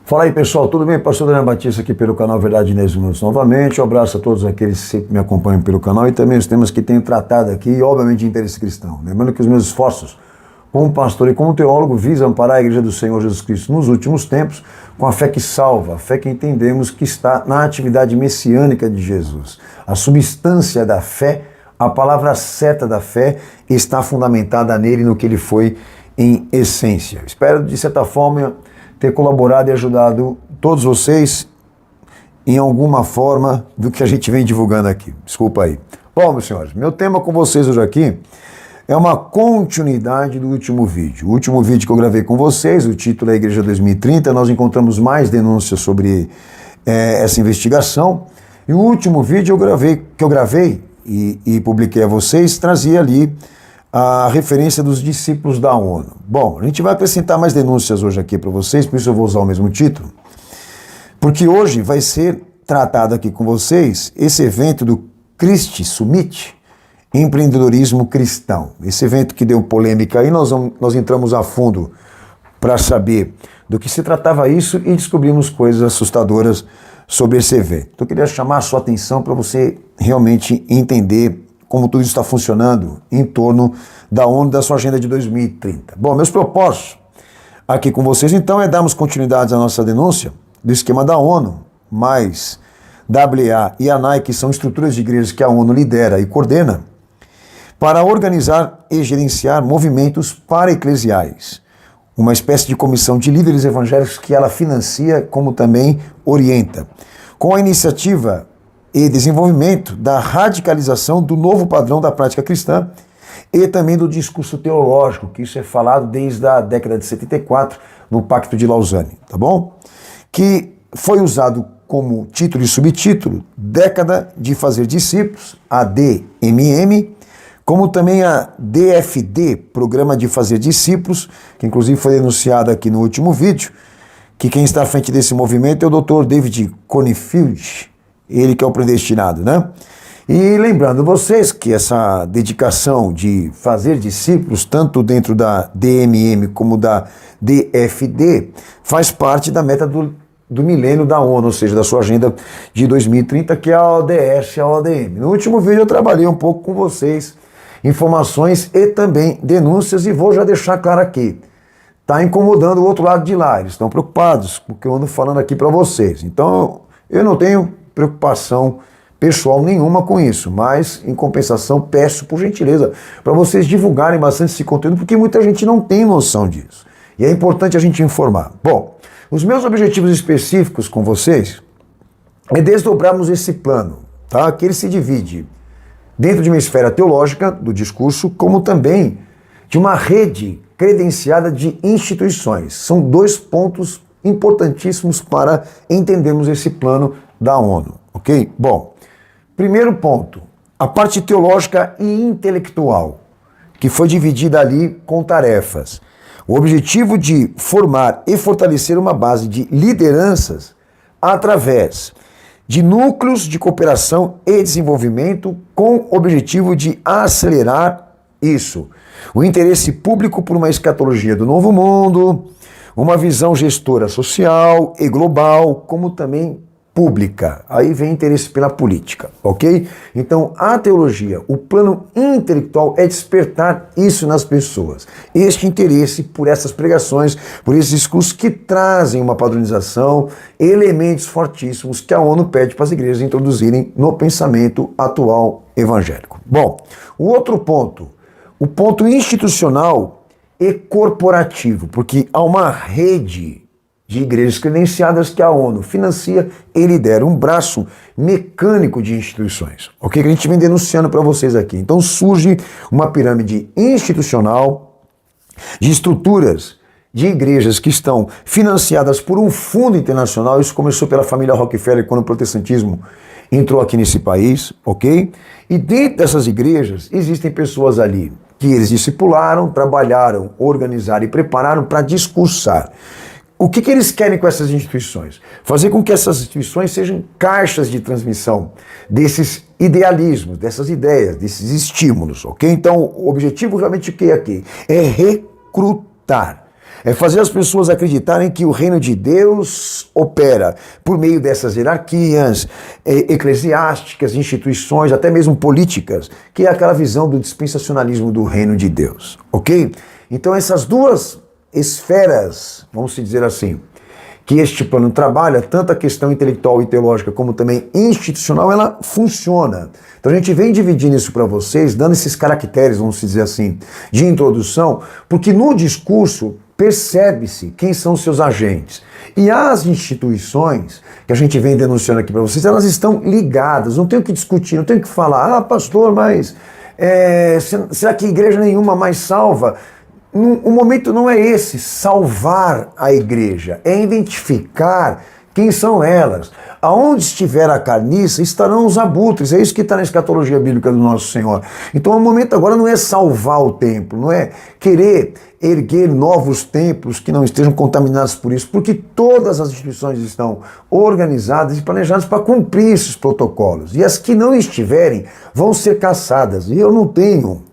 Fala aí, pessoal, tudo bem? Pastor Daniel Batista aqui pelo canal Verdade em 10 Minutos novamente. Um abraço a todos aqueles que sempre me acompanham pelo canal e também os temas que tenho tratado aqui, obviamente de interesse cristão. Lembrando que os meus esforços como pastor e como teólogo visam amparar a Igreja do Senhor Jesus Cristo nos últimos tempos com a fé que salva, a fé que entendemos que está na atividade messiânica de Jesus. A substância da fé, a palavra certa da fé está fundamentada nele, no que ele foi em essência. Espero, de certa forma, ter colaborado e ajudado todos vocês em alguma forma do que a gente vem divulgando aqui. Desculpa aí. Bom, meus senhores, meu tema com vocês hoje aqui é uma continuidade do último vídeo. O último vídeo que eu gravei com vocês, o título é Igreja 2030, nós encontramos mais denúncias sobre essa investigação. E o último vídeo que eu gravei e publiquei a vocês, trazia ali a referência dos discípulos da ONU. Bom, a gente vai acrescentar mais denúncias hoje aqui para vocês, por isso eu vou usar o mesmo título, porque hoje vai ser tratado aqui com vocês esse evento do Christie Summit, Empreendedorismo Cristão. Esse evento que deu polêmica aí, nós entramos a fundo para saber do que se tratava isso e descobrimos coisas assustadoras sobre esse evento. Então eu queria chamar a sua atenção para você realmente entender como tudo isso está funcionando em torno da ONU, da sua agenda de 2030. Bom, meus propósitos aqui com vocês, então, é darmos continuidade à nossa denúncia do esquema da ONU, mais WA e ANAI, que são estruturas de igrejas que a ONU lidera e coordena, para organizar e gerenciar movimentos para-eclesiais, uma espécie de comissão de líderes evangélicos que ela financia, como também orienta, com a iniciativa e desenvolvimento da radicalização do novo padrão da prática cristã e também do discurso teológico, que isso é falado desde a década de 74 no Pacto de Lausanne, tá bom? Que foi usado como título e subtítulo Década de Fazer Discípulos, a DMM, como também a DFD, Programa de Fazer Discípulos, que inclusive foi denunciado aqui no último vídeo, que quem está à frente desse movimento é o Dr. David Confield, ele que é o predestinado, né? E lembrando vocês que essa dedicação de fazer discípulos, tanto dentro da DMM como da DFD, faz parte da meta do milênio da ONU, ou seja, da sua agenda de 2030, que é a ODS e a ODM. No último vídeo eu trabalhei um pouco com vocês, informações e também denúncias, e vou já deixar claro aqui, está incomodando o outro lado de lá, eles estão preocupados com o que eu ando falando aqui para vocês. Então eu não tenho preocupação pessoal nenhuma com isso, mas em compensação peço por gentileza para vocês divulgarem bastante esse conteúdo, porque muita gente não tem noção disso e é importante a gente informar. Bom, os meus objetivos específicos com vocês é desdobrarmos esse plano, tá? Que ele se divide dentro de uma esfera teológica do discurso, como também de uma rede credenciada de instituições. São dois pontos importantíssimos para entendermos esse plano da ONU, ok? Bom, primeiro ponto, a parte teológica e intelectual, que foi dividida ali com tarefas. O objetivo de formar e fortalecer uma base de lideranças através de núcleos de cooperação e desenvolvimento com o objetivo de acelerar isso. O interesse público por uma escatologia do novo mundo, uma visão gestora social e global, como também pública. Aí vem interesse pela política, ok? Então, a teologia, o plano intelectual é despertar isso nas pessoas. Este interesse por essas pregações, por esses discursos que trazem uma padronização, elementos fortíssimos que a ONU pede para as igrejas introduzirem no pensamento atual evangélico. Bom, o outro ponto, o ponto institucional e corporativo, porque há uma rede de igrejas credenciadas que a ONU financia e lidera, um braço mecânico de instituições, ok? Que a gente vem denunciando para vocês aqui. Então surge uma pirâmide institucional de estruturas de igrejas que estão financiadas por um fundo internacional. Isso começou pela família Rockefeller quando o protestantismo entrou aqui nesse país, ok? E dentro dessas igrejas existem pessoas ali que eles discipularam, trabalharam, organizaram e prepararam para discursar. O que eles querem com essas instituições? Fazer com que essas instituições sejam caixas de transmissão desses idealismos, dessas ideias, desses estímulos, ok? Então, o objetivo realmente o que é aqui? É recrutar. É fazer as pessoas acreditarem que o reino de Deus opera por meio dessas hierarquias eclesiásticas, instituições, até mesmo políticas, que é aquela visão do dispensacionalismo do reino de Deus, ok? Então essas duas esferas, vamos dizer assim, que este plano trabalha, tanto a questão intelectual e teológica como também institucional, ela funciona. Então a gente vem dividindo isso para vocês, dando esses caracteres, vamos dizer assim, de introdução, porque no discurso percebe-se quem são os seus agentes. E as instituições que a gente vem denunciando aqui para vocês, elas estão ligadas, não tem o que discutir, não tem o que falar, pastor, mas será que igreja nenhuma mais salva? O momento não é esse, salvar a igreja, é identificar quem são elas. Aonde estiver a carniça, estarão os abutres, é isso que está na escatologia bíblica do nosso Senhor. Então o momento agora não é salvar o templo, não é querer erguer novos templos que não estejam contaminados por isso, porque todas as instituições estão organizadas e planejadas para cumprir esses protocolos. E as que não estiverem vão ser caçadas. E eu não tenho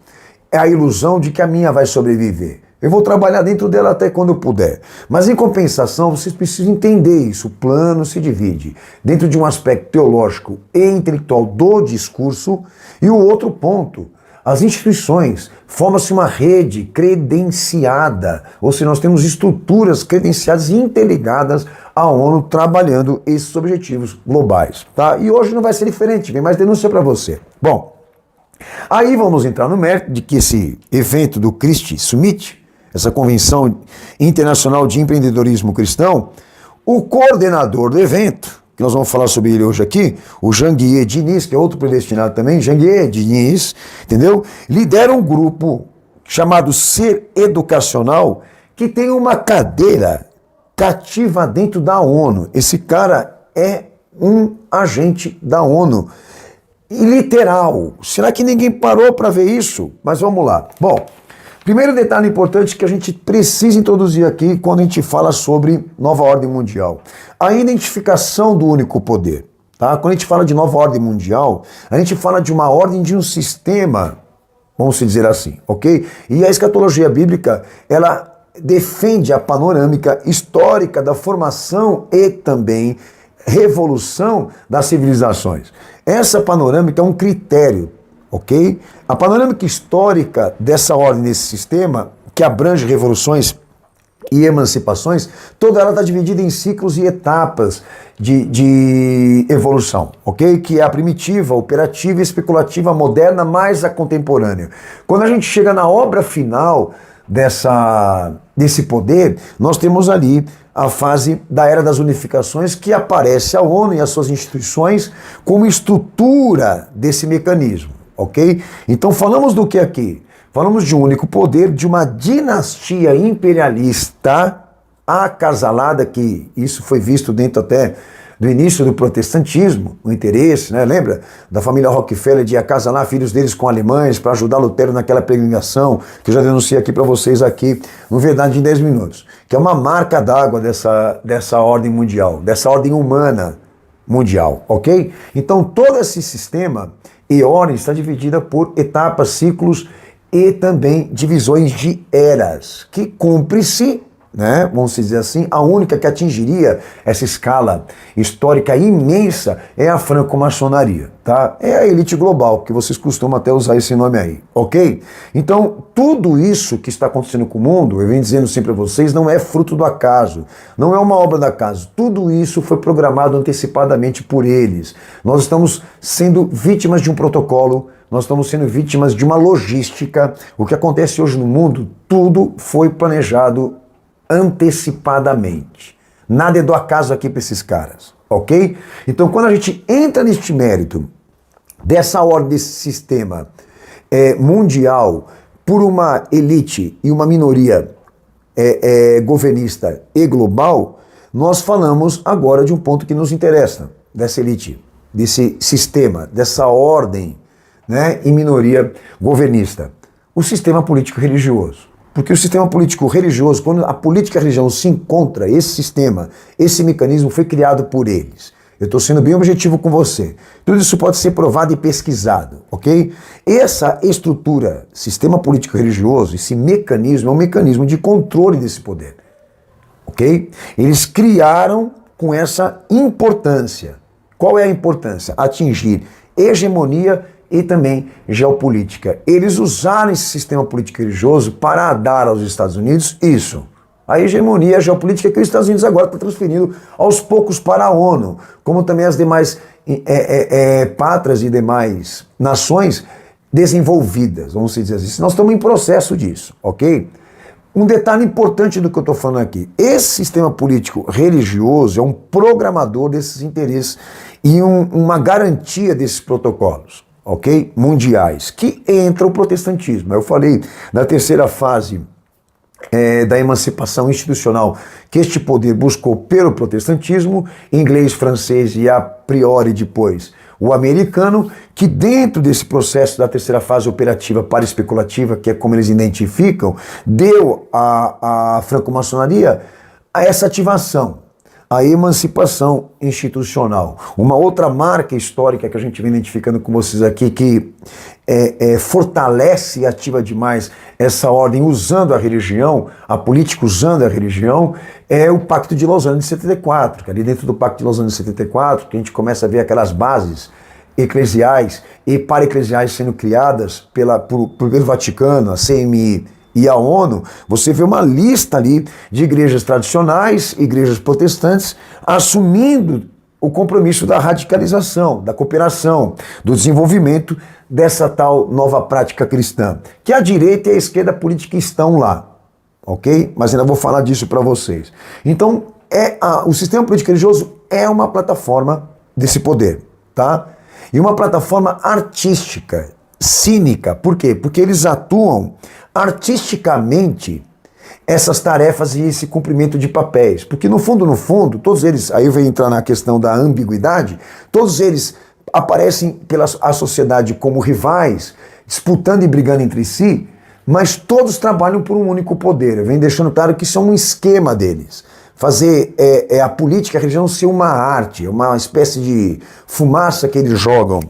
a ilusão de que a minha vai sobreviver. Eu vou trabalhar dentro dela até quando eu puder. Mas em compensação, vocês precisam entender isso. O plano se divide dentro de um aspecto teológico e intelectual do discurso e o outro ponto. As instituições, forma-se uma rede credenciada, ou seja, nós temos estruturas credenciadas e interligadas à ONU trabalhando esses objetivos globais. Tá? E hoje não vai ser diferente, vem mais denúncia para você. Bom, aí vamos entrar no mérito de que esse evento do Christie Summit, essa convenção internacional de empreendedorismo cristão, o coordenador do evento, que nós vamos falar sobre ele hoje aqui, o Janguier Diniz, que é outro predestinado também, Janguier Diniz, entendeu? Lidera um grupo chamado Ser Educacional, que tem uma cadeira cativa dentro da ONU. Esse cara é um agente da ONU. Literal. Será que ninguém parou para ver isso? Mas vamos lá. Bom, primeiro detalhe importante que a gente precisa introduzir aqui quando a gente fala sobre nova ordem mundial. A identificação do único poder. Tá? Quando a gente fala de nova ordem mundial, a gente fala de uma ordem de um sistema, vamos dizer assim, ok? E a escatologia bíblica, ela defende a panorâmica histórica da formação e também revolução das civilizações. Essa panorâmica é um critério, ok? A panorâmica histórica dessa ordem, desse sistema, que abrange revoluções e emancipações, toda ela está dividida em ciclos e etapas de evolução, ok? Que é a primitiva, operativa, especulativa, moderna, mais a contemporânea. Quando a gente chega na obra final desse poder, nós temos ali a fase da Era das Unificações, que aparece a ONU e as suas instituições como estrutura desse mecanismo, ok? Então falamos do que aqui? Falamos de um único poder, de uma dinastia imperialista acasalada, que isso foi visto dentro até do início do protestantismo, o interesse, né? Lembra da família Rockefeller de acasalar filhos deles com alemães para ajudar Lutero naquela peregrinação, que eu já denunciei aqui para vocês aqui, no Verdade em 10 Minutos, que é uma marca d'água dessa ordem mundial, dessa ordem humana mundial, ok? Então todo esse sistema e ordem está dividida por etapas, ciclos e também divisões de eras, que cumpre-se, né, vamos dizer assim, a única que atingiria essa escala histórica imensa é a franco-maçonaria, tá? É a elite global, que vocês costumam até usar esse nome aí, ok? Então, tudo isso que está acontecendo com o mundo, eu venho dizendo sempre a vocês, não é fruto do acaso, não é uma obra do acaso, tudo isso foi programado antecipadamente por eles. Nós estamos sendo vítimas de um protocolo, nós estamos sendo vítimas de uma logística. O que acontece hoje no mundo, tudo foi planejado antecipadamente. Nada é do acaso aqui para esses caras, ok? Então, quando a gente entra neste mérito dessa ordem, desse sistema mundial, por uma elite e uma minoria governista e global, nós falamos agora de um ponto que nos interessa, dessa elite, desse sistema, dessa ordem, né, e minoria governista. O sistema político-religioso. Porque o sistema político-religioso, quando a política e a religião se encontra, esse sistema, esse mecanismo foi criado por eles. Eu estou sendo bem objetivo com você. Tudo isso pode ser provado e pesquisado, ok? Essa estrutura, sistema político religioso, esse mecanismo é um mecanismo de controle desse poder, ok? Eles criaram com essa importância. Qual é a importância? Atingir hegemonia e também geopolítica. Eles usaram esse sistema político religioso para dar aos Estados Unidos isso. A hegemonia, a geopolítica que os Estados Unidos agora está transferindo aos poucos para a ONU, como também as demais pátrias e demais nações desenvolvidas, vamos dizer assim. Nós estamos em processo disso, ok? Um detalhe importante do que eu estou falando aqui. Esse sistema político religioso é um programador desses interesses e uma garantia desses protocolos, ok? Mundiais, que entra o protestantismo. Eu falei na terceira fase da emancipação institucional que este poder buscou pelo protestantismo, inglês, francês e a priori depois o americano, que dentro desse processo da terceira fase operativa para especulativa, que é como eles identificam, deu à franco-maçonaria essa ativação, a emancipação institucional. Uma outra marca histórica que a gente vem identificando com vocês aqui, que fortalece e ativa demais essa ordem usando a religião, a política usando a religião, é o Pacto de Lausanne de 74, que ali dentro do Pacto de Lausanne de 74, que a gente começa a ver aquelas bases eclesiais e para-eclesiais sendo criadas pelo Vaticano, a CMI e a ONU, você vê uma lista ali de igrejas tradicionais, igrejas protestantes, assumindo o compromisso da radicalização, da cooperação, do desenvolvimento dessa tal nova prática cristã, que a direita e a esquerda política estão lá, ok? Mas ainda vou falar disso para vocês. Então, o sistema político religioso é uma plataforma desse poder, tá? E uma plataforma artística, cínica. Por quê? Porque eles atuam artisticamente essas tarefas e esse cumprimento de papéis. Porque no fundo, todos eles, aí vai entrar na questão da ambiguidade, todos eles aparecem pela a sociedade como rivais, disputando e brigando entre si, mas todos trabalham por um único poder. Vem deixando claro que isso é um esquema deles. Fazer a política, a religião ser uma arte, uma espécie de fumaça que eles jogam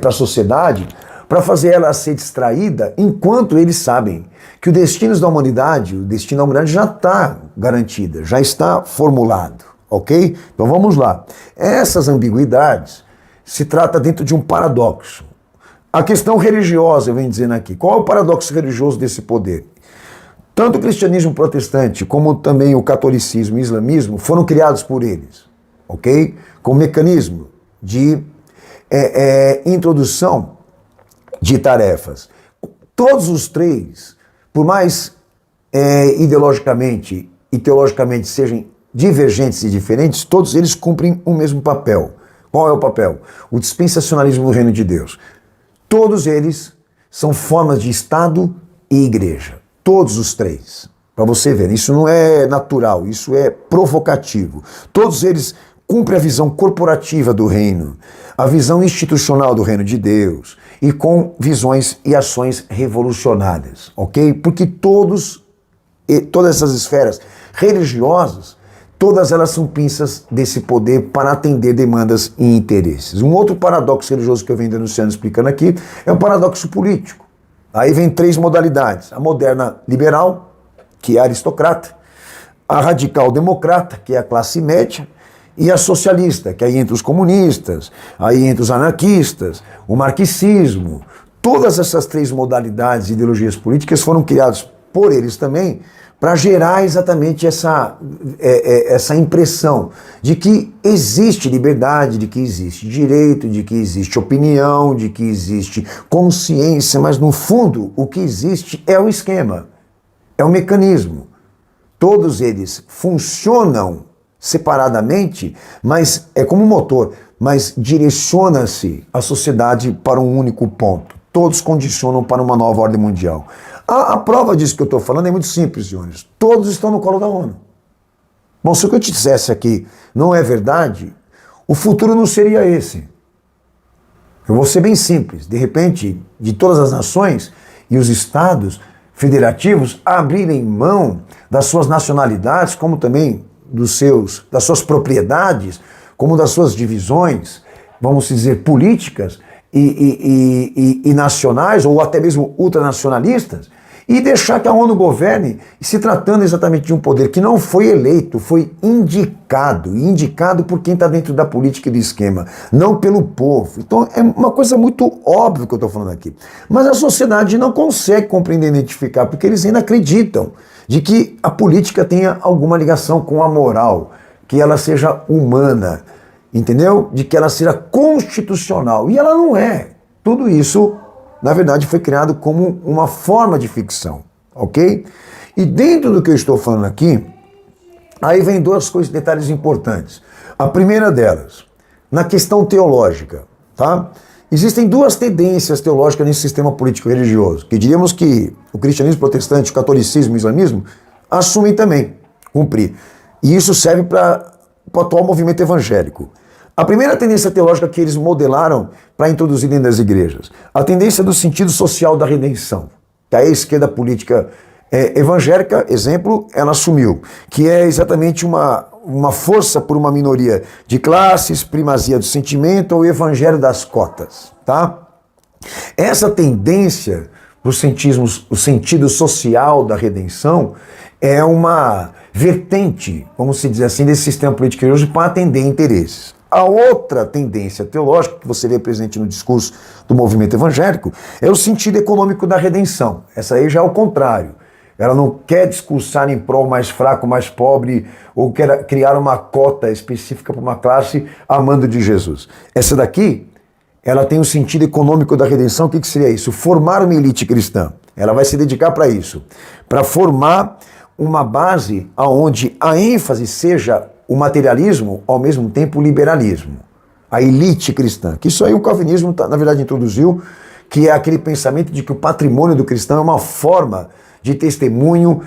para a sociedade, para fazer ela ser distraída, enquanto eles sabem que o destino da humanidade já está garantido, já está formulado, ok? Então vamos lá. Essas ambiguidades se trata dentro de um paradoxo. A questão religiosa, eu venho dizendo aqui, qual é o paradoxo religioso desse poder? Tanto o cristianismo protestante como também o catolicismo e o islamismo foram criados por eles, ok? Com mecanismo de introdução de tarefas. Todos os três, por mais ideologicamente e teologicamente sejam divergentes e diferentes, todos eles cumprem o mesmo papel. Qual é o papel? O dispensacionalismo do reino de Deus. Todos eles são formas de Estado e igreja. Todos os três. Para você ver, isso não é natural, isso é provocativo. Todos eles cumprem a visão corporativa do reino, a visão institucional do reino de Deus, e com visões e ações revolucionárias, ok? Porque todas essas esferas religiosas, todas elas são pinças desse poder para atender demandas e interesses. Um outro paradoxo religioso que eu venho denunciando, explicando aqui, é um paradoxo político. Aí vem três modalidades: a moderna liberal, que é a aristocrata, a radical democrata, que é a classe média, e a socialista, que aí entre os comunistas, aí entre os anarquistas, o marxismo. Todas essas três modalidades e ideologias políticas foram criadas por eles também para gerar exatamente essa impressão de que existe liberdade, de que existe direito, de que existe opinião, de que existe consciência, mas no fundo o que existe é o esquema, é o mecanismo. Todos eles funcionam separadamente, mas é como um motor, mas direciona-se a sociedade para um único ponto. Todos condicionam para uma nova ordem mundial. A prova disso que eu estou falando é muito simples, senhores. Todos estão no colo da ONU. Bom, se o que eu te dissesse aqui não é verdade, o futuro não seria esse. Eu vou ser bem simples. De repente, de todas as nações e os estados federativos abrirem mão das suas nacionalidades, como também das suas propriedades, como das suas divisões, vamos dizer, políticas e nacionais, ou até mesmo ultranacionalistas, e deixar que a ONU governe, se tratando exatamente de um poder que não foi eleito, foi indicado, e indicado por quem está dentro da política e do esquema, não pelo povo. Então é uma coisa muito óbvia que eu estou falando aqui. Mas a sociedade não consegue compreender e identificar, porque eles ainda acreditam de que a política tenha alguma ligação com a moral, que ela seja humana, entendeu? De que ela seja constitucional, e ela não é. Tudo isso, na verdade, foi criado como uma forma de ficção, ok? E dentro do que eu estou falando aqui, aí vem duas coisas, detalhes importantes. A primeira delas, na questão teológica, tá? Existem duas tendências teológicas nesse sistema político-religioso, que diríamos que o cristianismo protestante, o catolicismo e o islamismo assumem também, cumprir. E isso serve para o atual movimento evangélico. A primeira tendência teológica que eles modelaram para introduzir dentro das igrejas, a tendência do sentido social da redenção, que a esquerda política evangélica, exemplo, ela assumiu, que é exatamente uma força por uma minoria de classes, primazia do sentimento ou evangelho das cotas, tá? Essa tendência para o sentido social da redenção é uma vertente, vamos dizer assim, desse sistema político religioso para atender interesses. A outra tendência teológica que você vê presente no discurso do movimento evangélico é o sentido econômico da redenção. Essa aí já é o contrário. Ela não quer discursar em prol mais fraco, mais pobre, ou quer criar uma cota específica para uma classe amando de Jesus. Essa daqui, ela tem o sentido econômico da redenção. O que seria isso? Formar uma elite cristã. Ela vai se dedicar para isso, para formar uma base onde a ênfase seja o materialismo, ao mesmo tempo o liberalismo, a elite cristã, que isso aí o calvinismo, na verdade, introduziu, que é aquele pensamento de que o patrimônio do cristão é uma forma de testemunho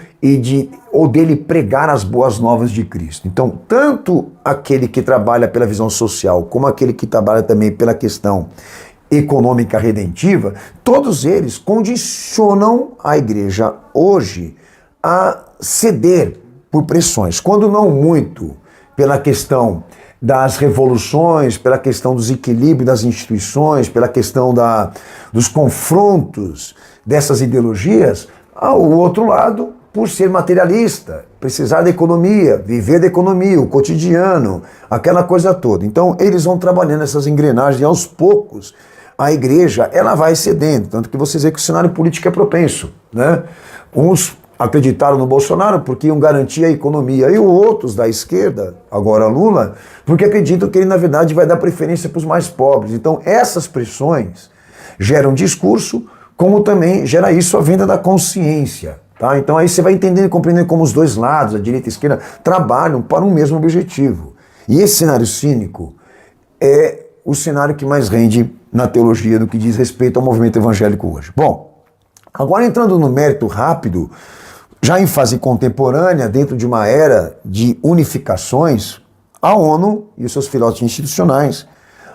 ou dele pregar as boas novas de Cristo. Então, tanto aquele que trabalha pela visão social, como aquele que trabalha também pela questão econômica redentiva, todos eles condicionam a igreja hoje a ceder por pressões, quando não muito pela questão das revoluções, pela questão dos equilíbrios das instituições, pela questão dos confrontos dessas ideologias, ao outro lado, por ser materialista, precisar da economia, viver da economia, o cotidiano, aquela coisa toda. Então, eles vão trabalhando essas engrenagens e, aos poucos, a igreja ela vai cedendo, tanto que vocês veem que o cenário político é propenso, né? Uns acreditaram no Bolsonaro porque iam garantir a economia, e outros da esquerda, agora Lula, porque acreditam que ele, na verdade, vai dar preferência para os mais pobres. Então, essas pressões geram discurso, como também gera isso a venda da consciência. Tá? Então, aí você vai entendendo e compreendendo como os dois lados, a direita e a esquerda, trabalham para um mesmo objetivo. E esse cenário cínico é o cenário que mais rende na teologia do que diz respeito ao movimento evangélico hoje. Bom, agora entrando no mérito rápido, já em fase contemporânea, dentro de uma era de unificações, a ONU e os seus filhotes institucionais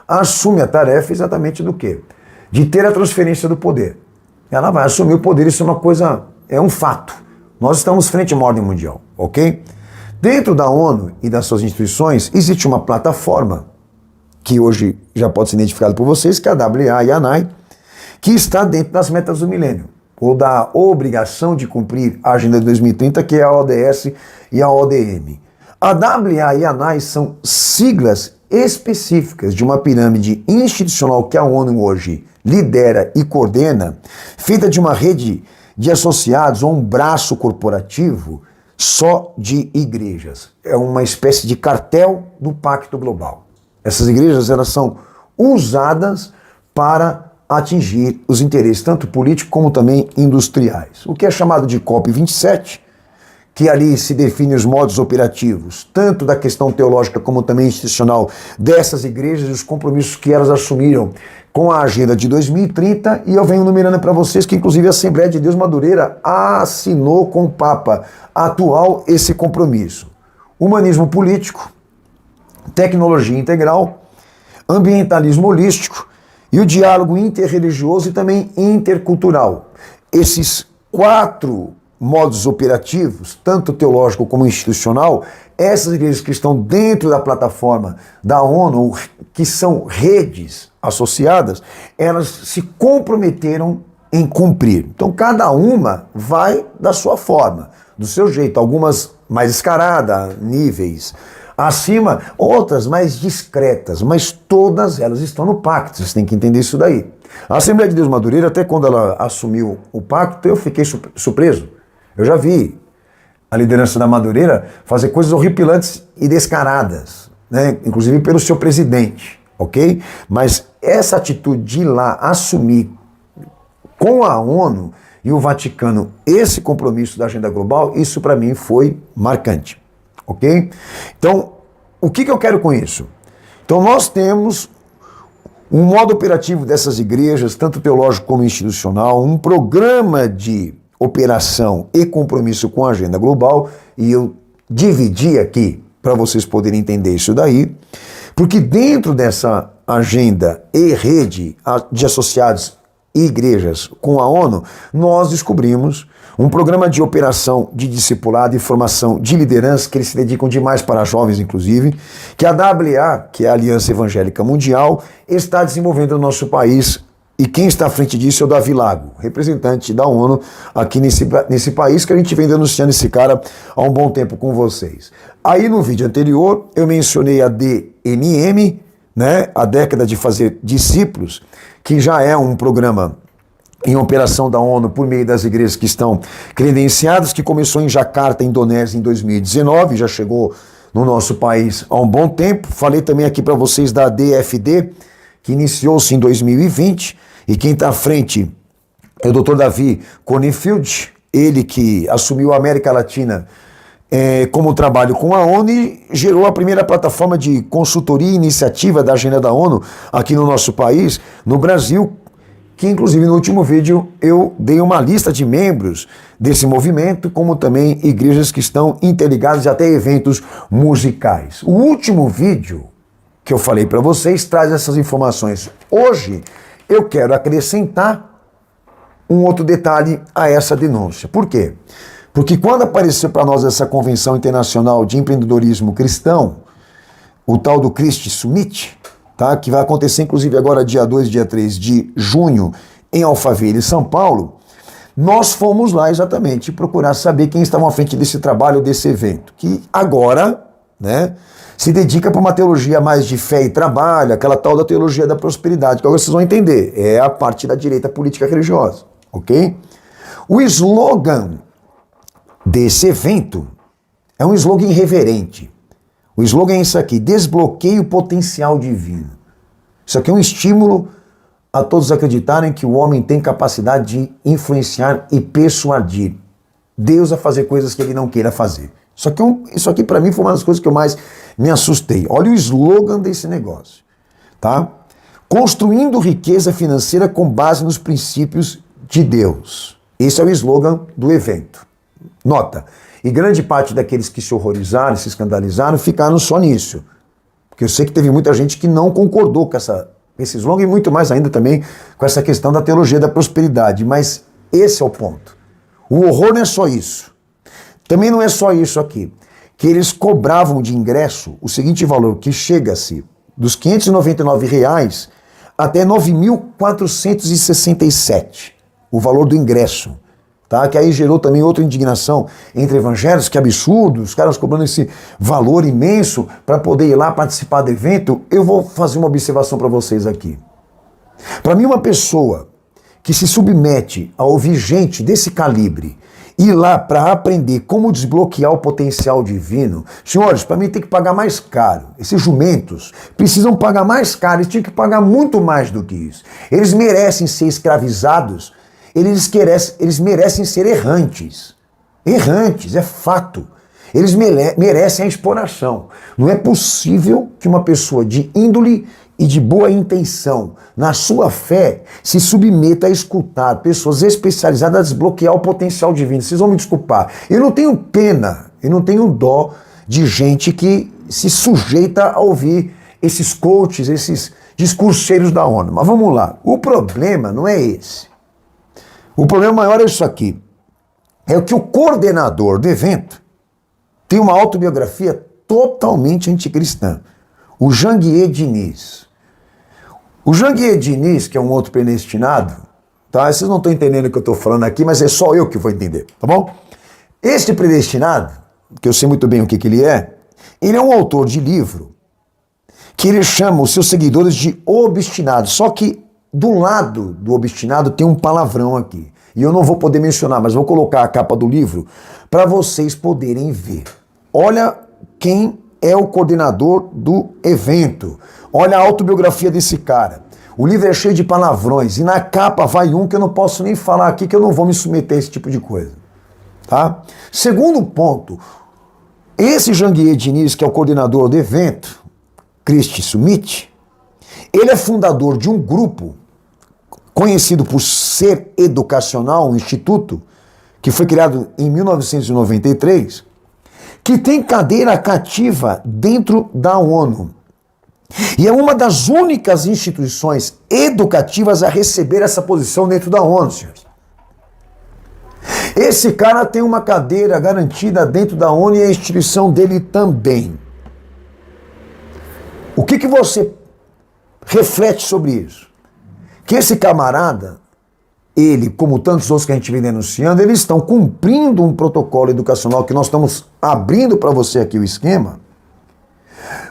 assumem a tarefa exatamente do quê? De ter a transferência do poder. Ela vai assumir o poder, isso é uma coisa, é um fato. Nós estamos frente a uma ordem mundial, ok? Dentro da ONU e das suas instituições, existe uma plataforma, que hoje já pode ser identificada por vocês, que é a WA-IANAI, que está dentro das metas do milênio, ou da obrigação de cumprir a Agenda de 2030, que é a ODS e a ODM. A WA e a ANAI são siglas específicas de uma pirâmide institucional que a ONU hoje lidera e coordena, feita de uma rede de associados ou um braço corporativo só de igrejas. É uma espécie de cartel do Pacto Global. Essas igrejas elas são usadas para atingir os interesses tanto políticos como também industriais. O que é chamado de COP27, que ali se define os modos operativos, tanto da questão teológica como também institucional dessas igrejas e os compromissos que elas assumiram com a Agenda de 2030, e eu venho numerando para vocês que inclusive a Assembleia de Deus Madureira assinou com o Papa atual esse compromisso. Humanismo político, tecnologia integral, ambientalismo holístico e o diálogo interreligioso e também intercultural. Esses 4 modos operativos, tanto teológico como institucional, essas igrejas que estão dentro da plataforma da ONU, que são redes associadas, elas se comprometeram em cumprir. Então cada uma vai da sua forma, do seu jeito, algumas mais descaradas, níveis acima, outras mais discretas, mas todas elas estão no pacto, vocês têm que entender isso daí. A Assembleia de Deus Madureira, até quando ela assumiu o pacto, eu fiquei surpreso. Eu já vi a liderança da Madureira fazer coisas horripilantes e descaradas, né? Inclusive pelo seu presidente, ok? Mas essa atitude de ir lá assumir com a ONU e o Vaticano esse compromisso da agenda global, isso para mim foi marcante, ok? Então, o que eu quero com isso? Então nós temos um modo operativo dessas igrejas, tanto teológico como institucional, um programa de operação e compromisso com a agenda global, e eu dividi aqui para vocês poderem entender isso daí, porque dentro dessa agenda e rede de associados e igrejas com a ONU, nós descobrimos um programa de operação de discipulado e formação de liderança, que eles se dedicam demais para jovens, inclusive, que a AAA, que é a Aliança Evangélica Mundial, está desenvolvendo no nosso país. E quem está à frente disso é o Davi Lago, representante da ONU aqui nesse país, que a gente vem denunciando esse cara há um bom tempo com vocês. Aí no vídeo anterior eu mencionei a DNM, né, a década de fazer discípulos, que já é um programa em operação da ONU por meio das igrejas que estão credenciadas, que começou em Jacarta, Indonésia, em 2019, já chegou no nosso país há um bom tempo. Falei também aqui para vocês da DFD, que iniciou-se em 2020, e quem está à frente é o Dr. Davi Conenfield, ele que assumiu a América Latina como trabalho com a ONU e gerou a primeira plataforma de consultoria e iniciativa da agenda da ONU aqui no nosso país, no Brasil, que inclusive no último vídeo eu dei uma lista de membros desse movimento, como também igrejas que estão interligadas e até eventos musicais. O último vídeo que eu falei para vocês traz essas informações. Hoje eu quero acrescentar um outro detalhe a essa denúncia. Por quê? Porque quando apareceu para nós essa Convenção Internacional de Empreendedorismo Cristão, o tal do Christ Summit, tá? Que vai acontecer inclusive agora dia 2 e dia 3 de junho em Alphaville, São Paulo, nós fomos lá exatamente procurar saber quem estava à frente desse trabalho, desse evento, que agora, né, se dedica para uma teologia mais de fé e trabalho, aquela tal da teologia da prosperidade, que agora vocês vão entender, é a parte da direita política religiosa, ok? O slogan desse evento é um slogan irreverente. O slogan é isso aqui: desbloqueie o potencial divino. Isso aqui é um estímulo a todos acreditarem que o homem tem capacidade de influenciar e persuadir Deus a fazer coisas que ele não queira fazer. Isso aqui para mim foi uma das coisas que eu mais me assustei. Olha o slogan desse negócio, tá? Construindo riqueza financeira com base nos princípios de Deus. Esse é o slogan do evento. Nota, e grande parte daqueles que se horrorizaram, se escandalizaram, ficaram só nisso. Porque eu sei que teve muita gente que não concordou com esse slogan e muito mais ainda também com essa questão da teologia da prosperidade. Mas esse é o ponto. O horror não é só isso. Também não é só isso aqui, que eles cobravam de ingresso o seguinte valor, que chega-se dos R$ 599 até R$ 9.467, o valor do ingresso, tá? Que aí gerou também outra indignação entre evangélicos, que absurdo, os caras cobrando esse valor imenso para poder ir lá participar do evento. Eu vou fazer uma observação para vocês aqui. Para mim, uma pessoa que se submete a ouvir gente desse calibre, ir lá para aprender como desbloquear o potencial divino, senhores, para mim tem que pagar mais caro. Esses jumentos precisam pagar mais caro, eles tinham que pagar muito mais do que isso. Eles merecem ser escravizados, eles merecem ser errantes. Errantes, é fato. Eles merecem a exploração. Não é possível que uma pessoa de índole e de boa intenção, na sua fé, se submeta a escutar pessoas especializadas a desbloquear o potencial divino. Vocês vão me desculpar. Eu não tenho pena, eu não tenho dó de gente que se sujeita a ouvir esses coaches, esses discurseiros da ONU. Mas vamos lá. O problema não é esse. O problema maior é isso aqui. é que o coordenador do evento tem uma autobiografia totalmente anticristã. O Janguier Diniz. O Janguier Diniz, que é um outro predestinado, tá? Vocês não estão entendendo o que eu estou falando aqui, mas é só eu que vou entender, tá bom? Este predestinado, que eu sei muito bem o que ele é um autor de livro que ele chama os seus seguidores de obstinados. Só que do lado do obstinado tem um palavrão aqui. E eu não vou poder mencionar, mas vou colocar a capa do livro para vocês poderem ver. Olha quem é o coordenador do evento. Olha a autobiografia desse cara. O livro é cheio de palavrões e na capa vai um que eu não posso nem falar aqui, que eu não vou me submeter a esse tipo de coisa. Tá? Segundo ponto, esse Janguier Diniz, que é o coordenador do evento, Christ Summit, ele é fundador de um grupo conhecido por Ser Educacional, um instituto, que foi criado em 1993, que tem cadeira cativa dentro da ONU. E é uma das únicas instituições educativas a receber essa posição dentro da ONU, senhores. Esse cara tem uma cadeira garantida dentro da ONU e a instituição dele também. O que você reflete sobre isso? Que esse camarada, ele, como tantos outros que a gente vem denunciando, eles estão cumprindo um protocolo educacional que nós estamos abrindo para você aqui o esquema,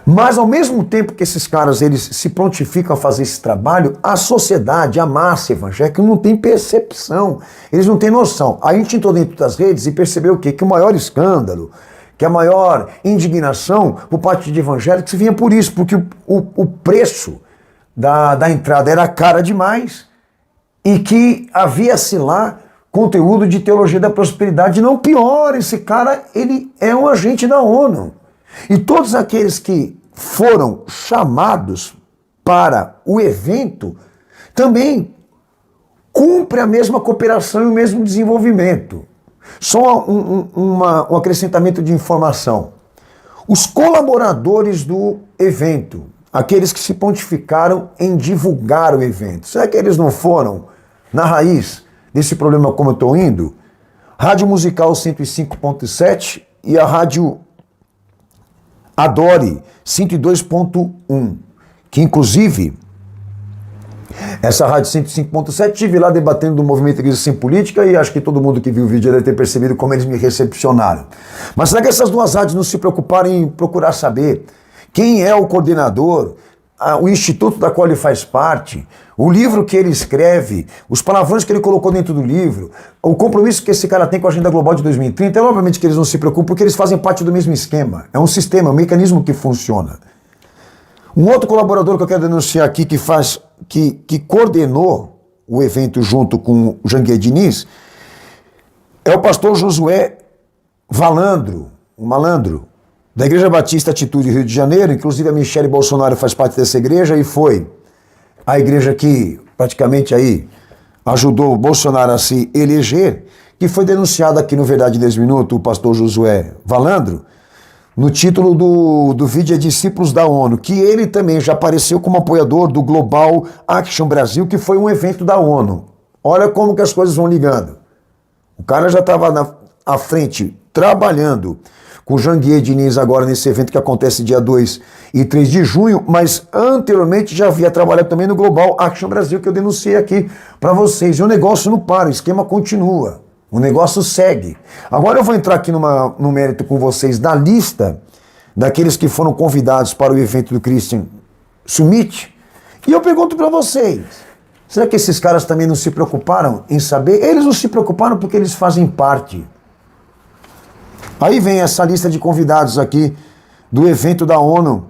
mas ao mesmo tempo que esses caras eles se prontificam a fazer esse trabalho, a sociedade, a massa evangélica não tem percepção, eles não têm noção. A gente entrou dentro das redes e percebeu o quê? Que o maior escândalo, que a maior indignação por parte de evangélicos vinha por isso, porque o preço da entrada era cara demais e que havia-se lá conteúdo de teologia da prosperidade. Não, pior, esse cara ele é um agente da ONU. E todos aqueles que foram chamados para o evento também cumprem a mesma cooperação e o mesmo desenvolvimento. Só um acrescentamento de informação. Os colaboradores do evento, aqueles que se pontificaram em divulgar o evento, será que eles não foram na raiz desse problema como eu estou indo? Rádio Musical 105.7 e a Rádio Adore 102.1, que inclusive essa rádio 105.7 estive lá debatendo do movimento Igreja Sem Política e acho que todo mundo que viu o vídeo deve ter percebido como eles me recepcionaram. Mas será que essas duas rádios não se preocuparam em procurar saber quem é o coordenador, o instituto da qual ele faz parte, o livro que ele escreve, os palavrões que ele colocou dentro do livro, o compromisso que esse cara tem com a Agenda Global de 2030? É obviamente que eles não se preocupam porque eles fazem parte do mesmo esquema. É um sistema, um mecanismo que funciona. Um outro colaborador que eu quero denunciar aqui que coordenou o evento junto com o Janguier Diniz é o pastor Josué Valandro, o malandro, da Igreja Batista Atitude Rio de Janeiro. Inclusive a Michele Bolsonaro faz parte dessa igreja e foi a igreja que praticamente aí ajudou o Bolsonaro a se eleger, que foi denunciado aqui no Verdade em 10 Minutos, o pastor Josué Valandro, no título do vídeo é Discípulos da ONU, que ele também já apareceu como apoiador do Global Action Brasil, que foi um evento da ONU. Olha como que as coisas vão ligando. O cara já estava à frente, trabalhando com o Janguier Diniz agora nesse evento que acontece dia 2 e 3 de junho, mas anteriormente já havia trabalhado também no Global Action Brasil, que eu denunciei aqui para vocês. E o negócio não para, o esquema continua. O negócio segue. Agora eu vou entrar aqui no mérito com vocês da lista daqueles que foram convidados para o evento do Christian Summit. E eu pergunto para vocês, será que esses caras também não se preocuparam em saber? Eles não se preocuparam porque eles fazem parte. Aí vem essa lista de convidados aqui do evento da ONU.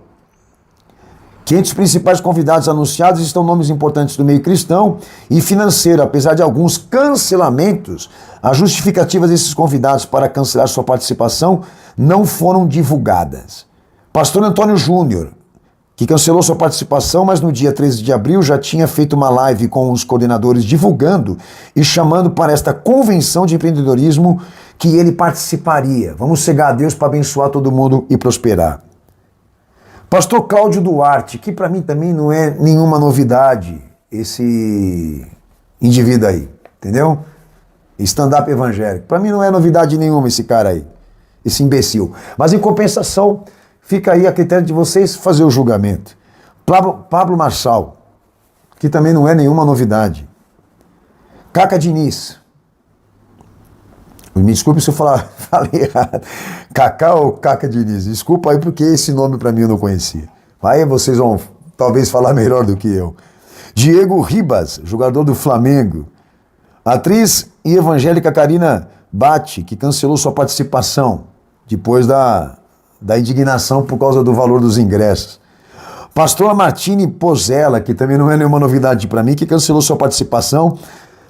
Que entre os principais convidados anunciados estão nomes importantes do meio cristão e financeiro. Apesar de alguns cancelamentos, as justificativas desses convidados para cancelar sua participação não foram divulgadas. Pastor Antônio Júnior, que cancelou sua participação, mas no dia 13 de abril já tinha feito uma live com os coordenadores divulgando e chamando para esta convenção de empreendedorismo que ele participaria. Vamos cegar a Deus para abençoar todo mundo e prosperar. Pastor Cláudio Duarte, que para mim também não é nenhuma novidade, esse indivíduo aí, entendeu? stand-up evangélico. Para mim não é novidade nenhuma esse cara aí, esse imbecil. Mas em compensação, fica aí a critério de vocês fazer o julgamento. Pablo Marçal, que também não é nenhuma novidade. Caca Diniz. Me desculpe se eu falei errado. Cacá ou Caca Diniz? Desculpa aí porque esse nome para mim eu não conhecia. Aí vocês vão talvez falar melhor do que eu. Diego Ribas, jogador do Flamengo. Atriz e evangélica Karina Batti, que cancelou sua participação depois da indignação por causa do valor dos ingressos. Pastora Martine Pozella, que também não é nenhuma novidade para mim, que cancelou sua participação,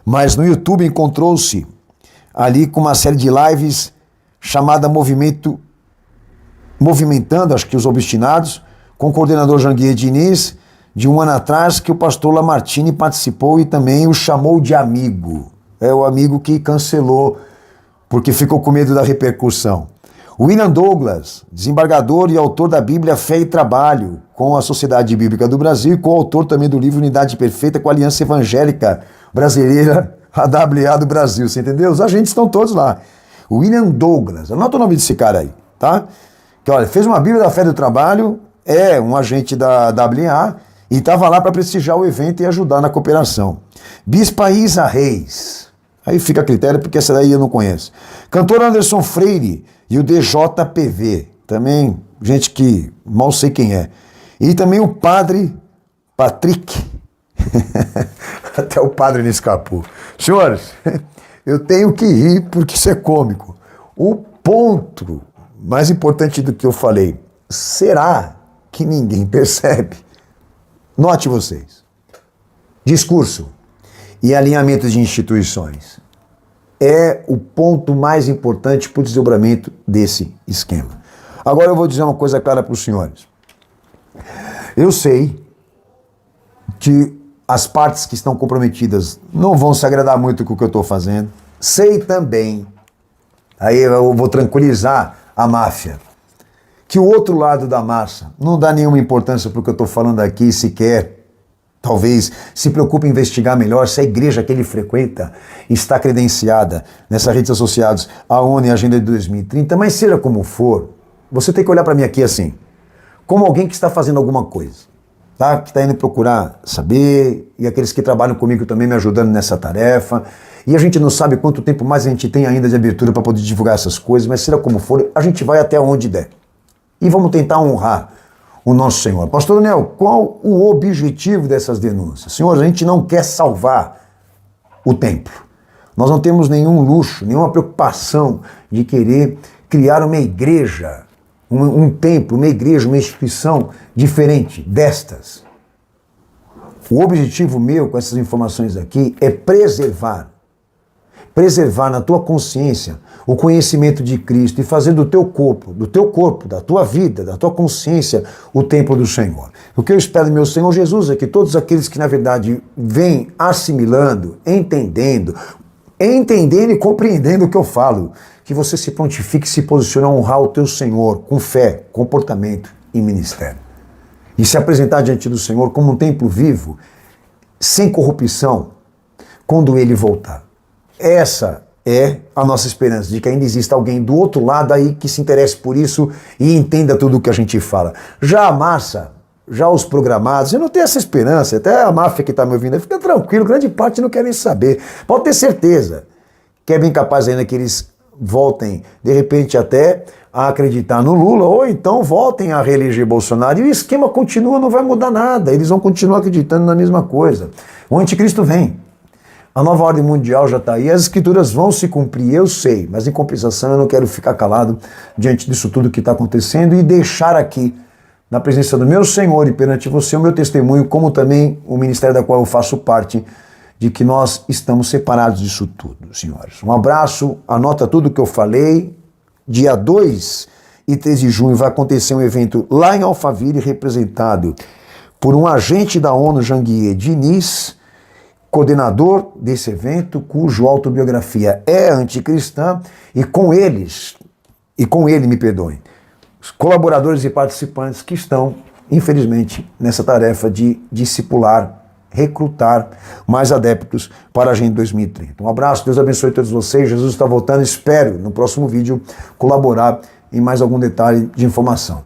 mas no YouTube encontrou-se ali com uma série de lives chamada Movimentando, acho que os Obstinados, com o coordenador Janguier Diniz, de um ano atrás, que o pastor Lamartine participou e também o chamou de amigo. É o amigo que cancelou, porque ficou com medo da repercussão. William Douglas, desembargador e autor da Bíblia Fé e Trabalho, com a Sociedade Bíblica do Brasil e coautor também do livro Unidade Perfeita com a Aliança Evangélica Brasileira, AWA do Brasil, você entendeu? Os agentes estão todos lá. William Douglas, anota o nome desse cara aí, tá? Que olha, fez uma Bíblia da Fé e do Trabalho, é um agente da AWA e estava lá para prestigiar o evento e ajudar na cooperação. Bispa Isa Reis, aí fica a critério porque essa daí eu não conheço. Cantor Anderson Freire e o DJPV, também gente que mal sei quem é. E também o padre Patrick, até o padre me escapou. Senhores, eu tenho que rir porque isso é cômico. O ponto mais importante do que eu falei, será que ninguém percebe? Note vocês, discurso e alinhamento de instituições é o ponto mais importante para o desdobramento desse esquema. Agora eu vou dizer uma coisa clara para os senhores. Eu sei que as partes que estão comprometidas não vão se agradar muito com o que eu estou fazendo. Sei também, aí eu vou tranquilizar a máfia, que o outro lado da massa não dá nenhuma importância para o que eu estou falando aqui, sequer, talvez, se preocupe em investigar melhor se a igreja que ele frequenta está credenciada nessas redes associadas à ONU e à Agenda de 2030, mas seja como for, você tem que olhar para mim aqui assim, como alguém que está fazendo alguma coisa, tá? Que está indo procurar saber, e aqueles que trabalham comigo também me ajudando nessa tarefa, e a gente não sabe quanto tempo mais a gente tem ainda de abertura para poder divulgar essas coisas, mas seja como for, a gente vai até onde der. E vamos tentar honrar o nosso Senhor. Pastor Daniel, qual o objetivo dessas denúncias? Senhor, a gente não quer salvar o templo. Nós não temos nenhum luxo, nenhuma preocupação de querer criar uma igreja, um templo, uma igreja, uma instituição diferente destas. O objetivo meu com essas informações aqui é preservar na tua consciência o conhecimento de Cristo e fazer do teu corpo, da tua vida, da tua consciência, o templo do Senhor. O que eu espero do meu Senhor Jesus é que todos aqueles que na verdade vêm assimilando, entendendo e compreendendo o que eu falo, que você se prontifique, se posicione a honrar o teu Senhor com fé, comportamento e ministério. E se apresentar diante do Senhor como um templo vivo, sem corrupção, quando Ele voltar. Essa é a nossa esperança, de que ainda exista alguém do outro lado aí que se interesse por isso e entenda tudo o que a gente fala. Já a massa, já os programados, eu não tenho essa esperança, até a máfia que está me ouvindo, fica tranquilo, grande parte não quer nem saber. Pode ter certeza que é bem capaz ainda que eles voltem, de repente até a acreditar no Lula, ou então voltem a reeleger Bolsonaro, e o esquema continua, não vai mudar nada, eles vão continuar acreditando na mesma coisa. O anticristo vem. A nova ordem mundial já está aí, as escrituras vão se cumprir, eu sei, mas em compensação eu não quero ficar calado diante disso tudo que está acontecendo e deixar aqui, na presença do meu Senhor e perante você, o meu testemunho, como também o ministério da qual eu faço parte, de que nós estamos separados disso tudo, senhores. Um abraço, anota tudo que eu falei. Dia 2 e 3 de junho vai acontecer um evento lá em Alphaville, representado por um agente da ONU, Janguier Diniz, coordenador desse evento, cuja autobiografia é anticristã, e com ele, me perdoem, os colaboradores e participantes que estão, infelizmente, nessa tarefa de discipular recrutar mais adeptos para a Agenda 2030. Um abraço, Deus abençoe todos vocês, Jesus está voltando, espero no próximo vídeo colaborar em mais algum detalhe de informação.